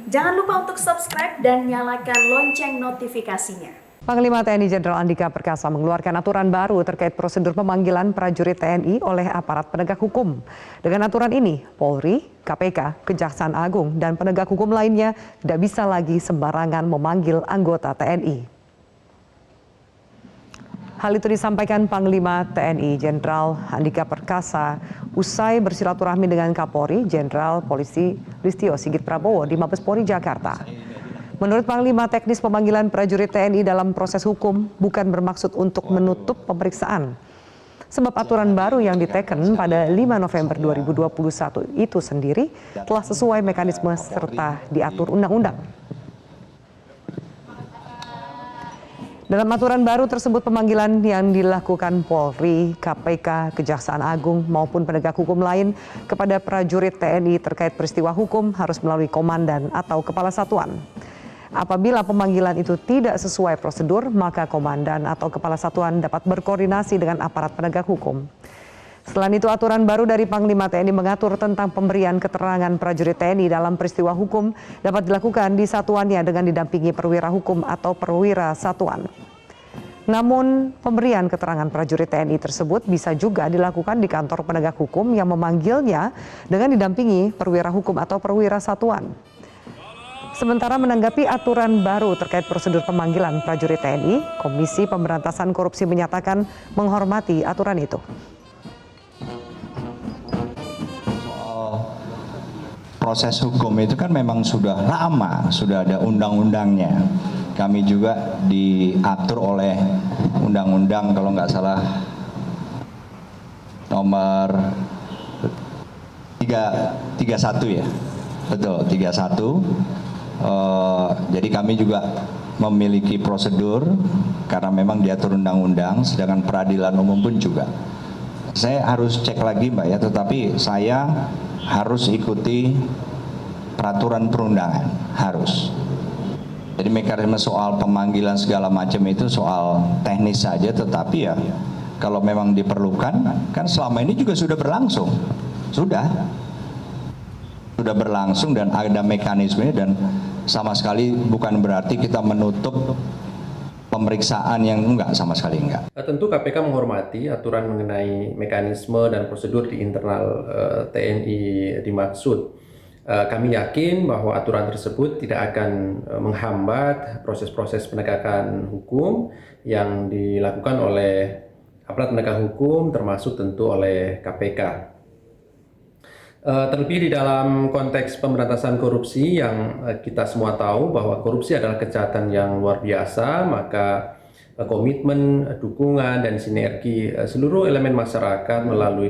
Jangan lupa untuk subscribe dan nyalakan lonceng notifikasinya. Panglima TNI Jenderal Andika Perkasa mengeluarkan aturan baru terkait prosedur pemanggilan prajurit TNI oleh aparat penegak hukum. Dengan aturan ini, Polri, KPK, Kejaksaan Agung, dan penegak hukum lainnya tidak bisa lagi sembarangan memanggil anggota TNI. Hal itu disampaikan Panglima TNI Jenderal Andika Perkasa usai bersilaturahmi dengan Kapolri Jenderal Polisi Listio Sigit Prabowo di Mabes Polri Jakarta. Menurut Panglima, teknis pemanggilan prajurit TNI dalam proses hukum bukan bermaksud untuk menutup pemeriksaan. Sebab aturan baru yang diteken pada 5 November 2021 itu sendiri telah sesuai mekanisme serta diatur undang-undang. Dalam aturan baru tersebut, pemanggilan yang dilakukan Polri, KPK, Kejaksaan Agung maupun penegak hukum lain kepada prajurit TNI terkait peristiwa hukum harus melalui komandan atau kepala satuan. Apabila pemanggilan itu tidak sesuai prosedur, maka komandan atau kepala satuan dapat berkoordinasi dengan aparat penegak hukum. Selain itu, aturan baru dari Panglima TNI mengatur tentang pemberian keterangan prajurit TNI dalam peristiwa hukum dapat dilakukan di satuannya dengan didampingi perwira hukum atau perwira satuan. Namun, pemberian keterangan prajurit TNI tersebut bisa juga dilakukan di kantor penegak hukum yang memanggilnya dengan didampingi perwira hukum atau perwira satuan. Sementara menanggapi aturan baru terkait prosedur pemanggilan prajurit TNI, Komisi Pemberantasan Korupsi menyatakan menghormati aturan itu. Soal proses hukum itu kan memang sudah lama, sudah ada undang-undangnya. Kami juga diatur oleh undang-undang kalau nggak salah nomor 331 ya, betul 31. Jadi kami juga memiliki prosedur karena memang diatur undang-undang, sedangkan peradilan umum pun juga. Saya harus cek lagi Mbak ya, tetapi saya harus ikuti peraturan perundangan, harus. Jadi mekanisme soal pemanggilan segala macam itu soal teknis saja, tetapi ya kalau memang diperlukan, kan selama ini juga sudah berlangsung, sudah berlangsung dan ada mekanismenya, dan sama sekali bukan berarti kita menutup pemeriksaan yang enggak, sama sekali enggak. Tentu KPK menghormati aturan mengenai mekanisme dan prosedur di internal TNI dimaksud. Kami yakin bahwa aturan tersebut tidak akan menghambat proses-proses penegakan hukum yang dilakukan oleh aparat penegak hukum, termasuk tentu oleh KPK. Terlebih di dalam konteks pemberantasan korupsi yang kita semua tahu bahwa korupsi adalah kejahatan yang luar biasa, maka komitmen, dukungan, dan sinergi seluruh elemen masyarakat melalui